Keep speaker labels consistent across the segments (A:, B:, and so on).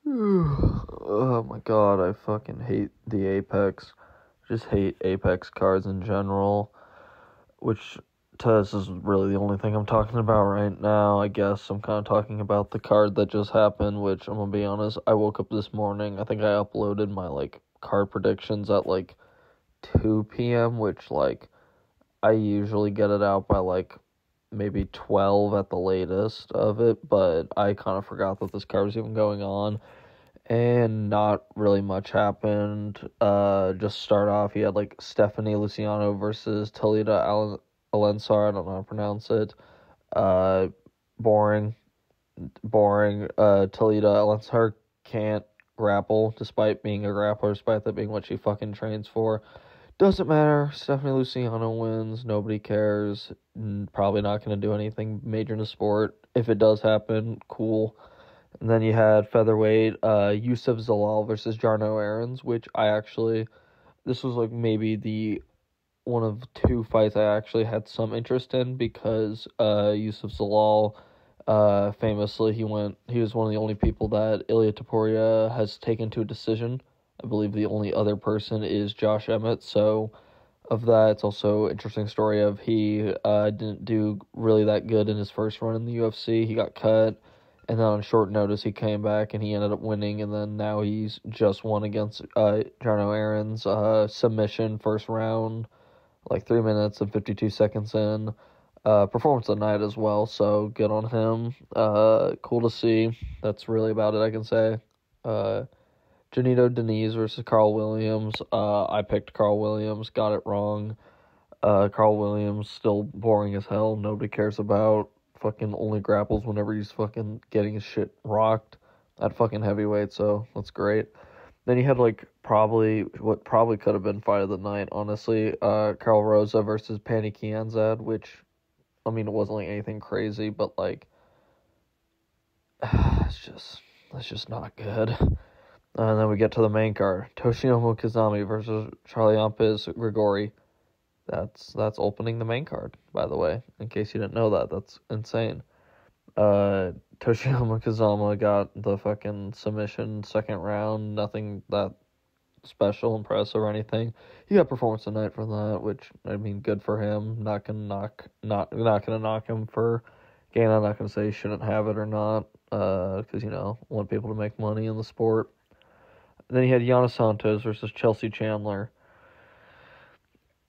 A: Oh my god, I fucking hate the Apex. Just hate Apex cards in general, which to us is really the only thing I'm talking about right now. I guess I'm kind of talking about the card that just happened, which I'm gonna be honest, I woke up this morning, I think I uploaded my, card predictions at, 2 p.m., which, I usually get it out by, maybe 12 at the latest of it, but I kind of forgot that this card was even going on. And not really much happened. Just start off, you had Stephanie Luciano versus Talita Alensar. I don't know how to pronounce it. Uh, boring. Talita Alensar can't grapple despite being a grappler, despite that being what she fucking trains for. Doesn't matter. Stephanie Luciano wins. Nobody cares. Probably not going to do anything major in the sport. If it does happen, cool. And then you had featherweight Yusuf Zalal versus Jarno Aarons, which this was maybe the one of two fights I actually had some interest in because Yusuf Zalal, famously, he was one of the only people that Ilia Topuria has taken to a decision. I believe the only other person is Josh Emmett, so of that, it's also an interesting story of he didn't do really that good in his first run in the UFC. He got cut. And then on short notice, he came back and he ended up winning. And then now he's just won against Jarno Aarons. Submission, first round, 3 minutes and 52 seconds in. Performance of the night as well, so good on him. Cool to see. That's really about it, I can say. Janito Diniz versus Carl Williams. I picked Carl Williams, got it wrong. Carl Williams, still boring as hell. Nobody cares about. Fucking only grapples whenever he's fucking getting his shit rocked at fucking heavyweight, so that's great. Then you had probably could have been fight of the night, honestly. Karl Rosa versus Pannie Kianzad, which, I mean, it wasn't anything crazy, but it's just not good. And then we get to the main card. Toshiyuki Kazami versus Charliampis Grigori. That's opening the main card, by the way, in case you didn't know that. That's insane. Toshiyama Kazama got the fucking submission second round. Nothing that special, impressive, or anything. He got performance tonight for that, which, I mean, good for him. Not gonna knock him for gain. I'm not gonna say he shouldn't have it or not, because, want people to make money in the sport. And then he had Yana Santos versus Chelsea Chandler.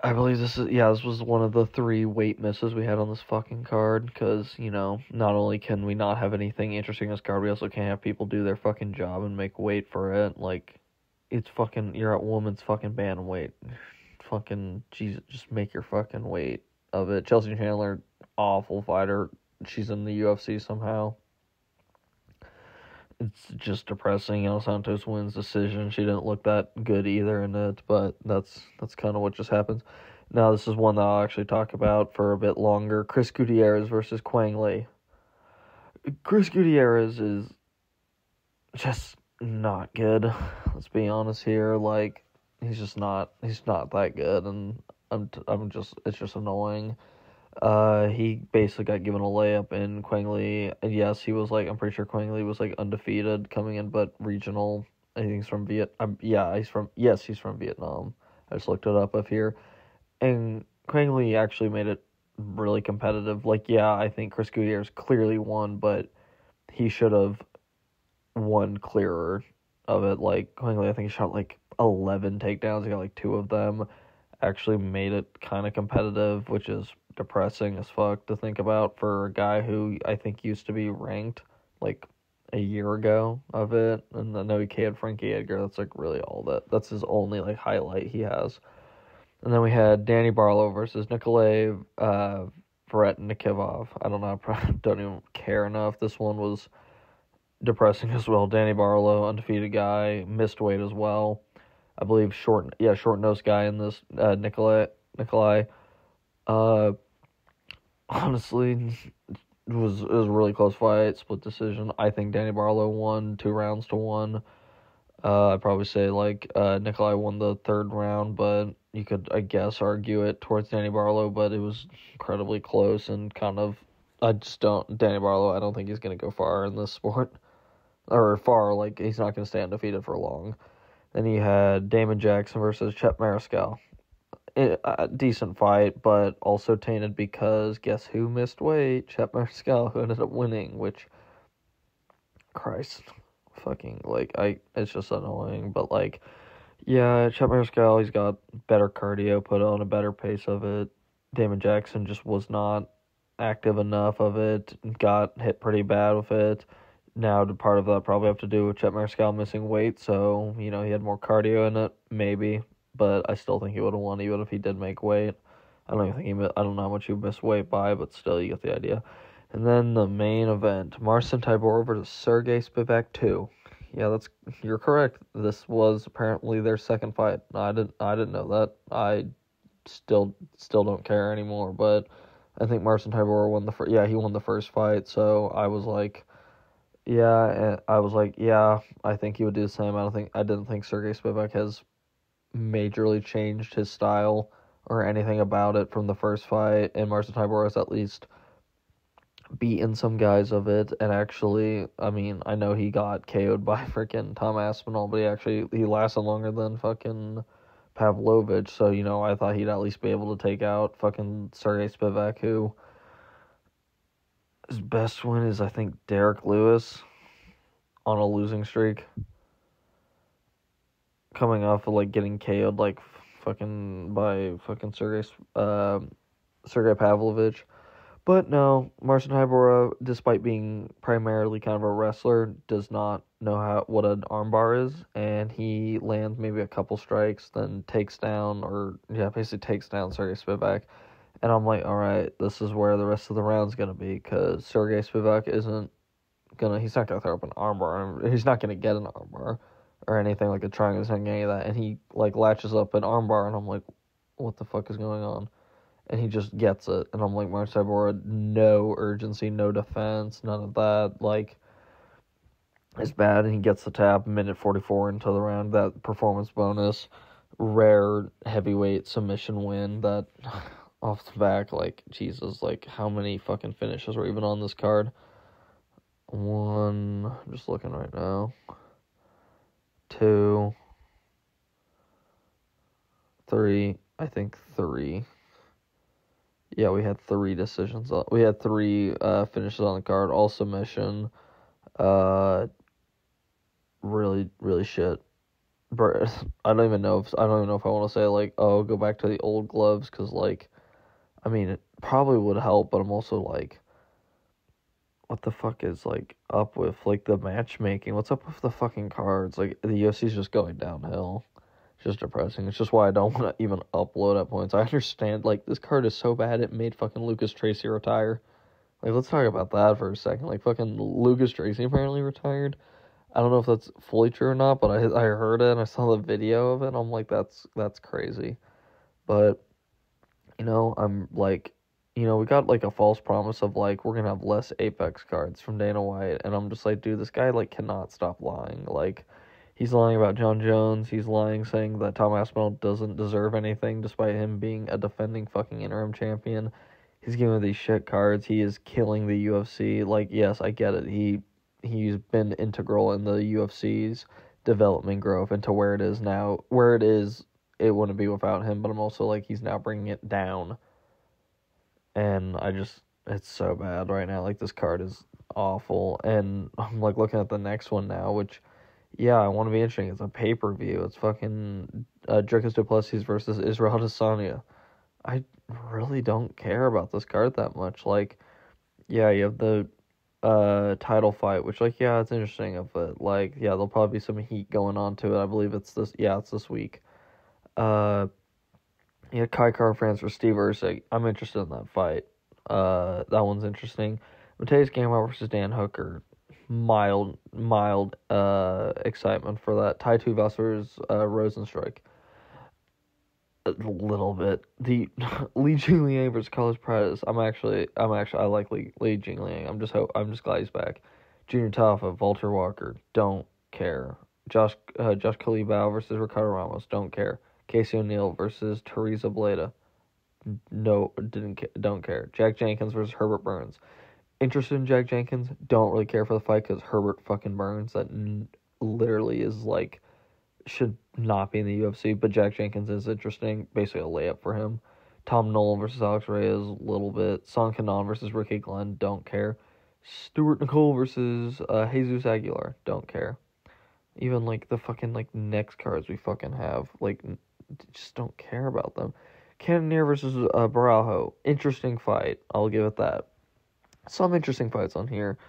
A: I believe this was one of the 3 weight misses we had on this fucking card, because, not only can we not have anything interesting on this card, we also can't have people do their fucking job and make weight for it. It's fucking, you're at women's fucking bantamweight. Fucking, Jesus, just make your fucking weight of it. Chelsea Chandler, awful fighter. She's in the UFC somehow. It's just depressing. El Santos wins decision. She didn't look that good either in it, but that's kind of what just happens. Now this is one that I'll actually talk about for a bit longer. Chris Gutierrez versus Quang Le. Chris Gutierrez is just not good. Let's be honest here. He's not that good, and it's just annoying. He basically got given a layup in Quang Le, and yes, he was I'm pretty sure Quang Le was undefeated coming in, but regional. I think he's from Vietnam. He's from Vietnam. I just looked it up here, and Quang Le actually made it really competitive. I think Chris Gutierrez clearly won, but he should have won clearer of it. Quang Le, I think he shot 11 takedowns. He got 2 of them. Actually made it kind of competitive, which is depressing as fuck to think about for a guy who I think used to be ranked a year ago of it. And I know he KO'd Frankie Edgar. That's really all that's his only highlight he has. And then we had Danny Barlow versus Nikolay Varetnikov. I don't know, I don't even care enough. This one was depressing as well. Danny Barlow, undefeated guy, missed weight as well. I believe short-nosed guy in this, Nikolai. Honestly, it was a really close fight, split decision. I think Danny Barlow won 2 rounds to 1. I'd probably say Nikolai won the 3rd round, but you could, I guess, argue it towards Danny Barlow, but it was incredibly close and Danny Barlow, I don't think he's going to go far in this sport. or far, like, he's not going to stay undefeated for long. Then you had Damon Jackson versus Chet Mariscal. A decent fight, but also tainted because guess who missed weight? Chet Mariscal, who ended up winning, which, Christ, fucking, like, it's just annoying, but, like, yeah, Chet Mariscal, he's got better cardio, put on a better pace of it. Damon Jackson just was not active enough of it, got hit pretty bad with it. Now, part of that probably have to do with Chet Mariscal missing weight, so, he had more cardio in it, maybe, but I still think he would have won even if he did make weight. I don't even think I don't know how much he missed weight by, but still, you get the idea. And then the main event, Marcin Tybura versus Sergey Spivak 2. Yeah, you're correct. This was apparently their second fight. I didn't know that. I still don't care anymore, but I think Marcin Tybura won he won the first fight, so I was like, yeah, I think he would do the same. I didn't think Sergey Spivak has majorly changed his style or anything about it from the first fight, and Marcin Tybura has at least beaten some guys of it, and actually, I mean, I know he got KO'd by freaking Tom Aspinall, but he lasted longer than fucking Pavlovich, so, I thought he'd at least be able to take out fucking Sergey Spivak, who his best win is, I think, Derek Lewis on a losing streak. Coming off of, like, getting KO'd, like, by Sergey Pavlovich. But no, Marcin Tybura, despite being primarily kind of a wrestler, does not know what an armbar is, and he lands maybe a couple strikes, then basically takes down Sergey Spivak. And I'm like, all right, this is where the rest of the round's gonna be, because Sergey Spivak he's not gonna throw up an armbar, he's not gonna get an armbar or anything like a triangle, he's not getting any of that, and he like latches up an armbar, and I'm like, what the fuck is going on? And he just gets it. And I'm like, Marcin Tybura, no urgency, no defense, none of that. Like, it's bad. And he gets the tap, minute 44 into the round. That performance bonus, rare heavyweight submission win. That, off the back, like, Jesus, like, how many fucking finishes were even on this card? One, I'm just looking right now. 2, 3, I think 3. Yeah, we had 3 decisions. We had 3 finishes on the card, all submission. Really, really shit. I don't even know if I want to say, like, oh, go back to the old gloves, because, like, I mean, it probably would help, but I'm also like, what the fuck is, like, up with, like, the matchmaking? What's up with the fucking cards? Like, the UFC's just going downhill. It's just depressing. It's just why I don't want to even upload at points. I understand, like, this card is so bad it made fucking Lucas Tracy retire. Like, let's talk about that for a second. Like, fucking Lucas Tracy apparently retired. I don't know if that's fully true or not, but I heard it and I saw the video of it, and I'm like, that's crazy. But, I'm like, we got, like, a false promise of, like, we're gonna have less Apex cards from Dana White, and I'm just like, dude, this guy, like, cannot stop lying. Like, he's lying about John Jones. He's lying, saying that Tom Aspinall doesn't deserve anything, despite him being a defending fucking interim champion. He's giving these shit cards. He is killing the UFC. Like, yes, I get it. He's been integral in the UFC's development growth into where it is now. Where it is, it wouldn't be without him. But I'm also like, he's now bringing it down. And it's so bad right now. Like, this card is awful. And I'm, like, looking at the next one now, which, yeah, I want to be interesting. It's a pay-per-view. It's fucking Dricus du Plessis versus Israel Adesanya. I really don't care about this card that much. Like, yeah, you have the title fight, which, like, yeah, it's interesting of it. Like, yeah, there'll probably be some heat going on to it. I believe it's this week. Yeah, Kai France versus Steve Erceg. I'm interested in that fight. That one's interesting. Mateus Gamrot versus Dan Hooker. Mild excitement for that. Tai Tuivasa versus Rosenstrike. A little bit. The Li Jingliang versus Carlos Pradas. I like Li Jingliang. I'm just glad he's back. Junior Tafa, Walter Walker. Don't care. Josh Kalibau versus Ricardo Ramos. Don't care. Casey O'Neill versus Teresa Bleda. Don't care. Jack Jenkins versus Herbert Burns. Interested in Jack Jenkins. Don't really care for the fight because Herbert fucking Burns. That literally is like, should not be in the UFC, but Jack Jenkins is interesting. Basically a layup for him. Tom Nolan versus Alex Reyes, a little bit. Son Kanon versus Ricky Glenn, don't care. Stuart Nicole versus Jesus Aguilar, don't care. Even like the fucking like next cards we fucking have, like just don't care about them. Cannonier versus Barajo, interesting fight. I'll give it that. Some interesting fights on here.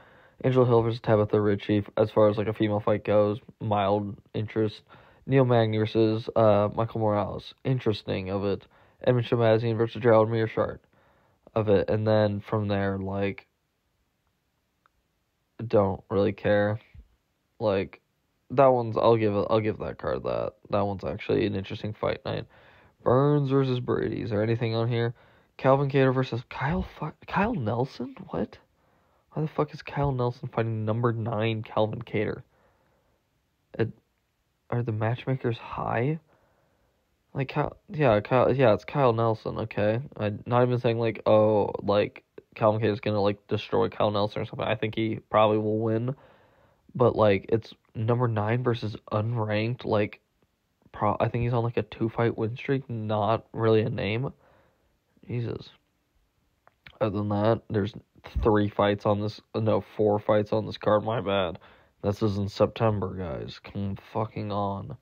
A: Angela Hill versus Tabitha Ritchie, as far as like a female fight goes, mild interest. Neil Magny versus Michael Morales, interesting of it. Edmund Shamazine versus Gerald Mearshart of it, and then from there, like, don't really care. Like, that one's I'll give that card that. That one's actually an interesting fight night. Burns versus Brady. Is there anything on here? Calvin Kattar versus Kyle Nelson? What? Why the fuck is Kyle Nelson fighting number 9 Calvin Kattar? Are the matchmakers high? Like, it's Kyle Nelson, okay? I'm not even saying, like, oh, like, Calvin Kattar's gonna, like, destroy Kyle Nelson or something. I think he probably will win. But, like, it's number 9 versus unranked, like, I think he's on, like, a 2-fight win streak. Not really a name. Jesus. Other than that, there's 4 fights on this card, my bad. This is in September, guys. Come fucking on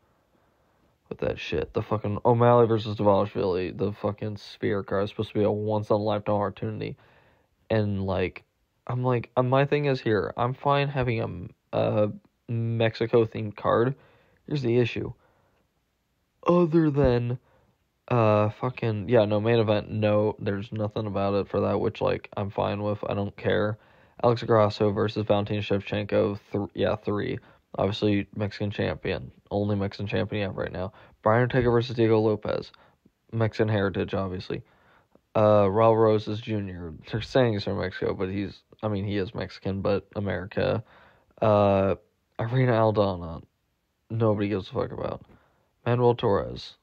A: with that shit. The fucking O'Malley versus Dvalishvili, the fucking Sphere card is supposed to be a once-in-a-lifetime opportunity. And, like, my thing is here, I'm fine having a Mexico-themed card. Here's the issue. Other than, main event, no, there's nothing about it for that, which, like, I'm fine with. I don't care. Alex Grasso versus Valentina Shevchenko, 3. Obviously, Mexican champion. Only Mexican champion you have right now. Brian Ortega versus Diego Lopez. Mexican heritage, obviously. Raul Roses Jr. They're saying he's from Mexico, but he is Mexican, but America. Arena Aldana. Nobody gives a fuck about. Manuel Torres.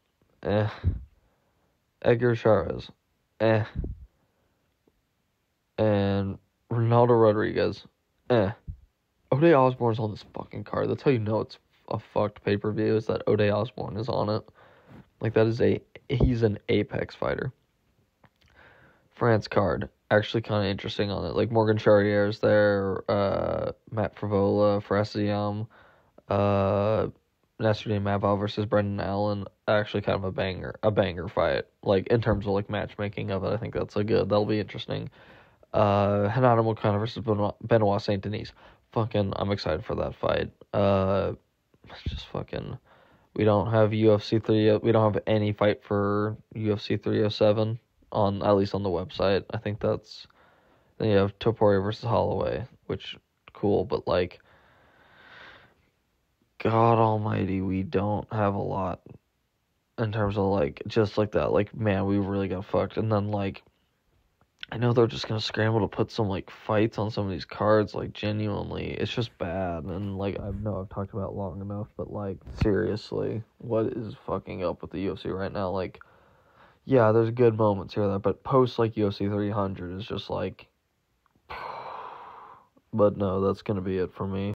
A: Edgar Chavez. And Ronaldo Rodriguez. O'Day Osborne's on this fucking card. That's how you know it's a fucked pay-per-view, is that O'Day Osborne is on it. Like, he's an Apex fighter. France card. Actually kind of interesting on it. Like, Morgan Charrier's there, Matt Frivola, Frasiam, Nasruddin Mabal versus Brendan Allen. Actually kind of a banger fight. Like, in terms of, like, matchmaking of it, I think that'll be interesting. Hanada Moicano versus Benoit Saint Denis. Fucking, I'm excited for that fight. Just fucking, we don't have we don't have any fight for UFC 307 at least on the website. I think then you have Topuria versus Holloway, which, cool, but, like, God almighty, we don't have a lot in terms of, like, just like that. Like, man, we really got fucked. And then, like, I know they're just gonna scramble to put some, like, fights on some of these cards, like, genuinely. It's just bad, and, like, I know I've talked about it long enough, but, like, seriously, what is fucking up with the UFC right now? Like, yeah, there's good moments here, but post, like, UFC 300 is just, like, but no, that's gonna be it for me.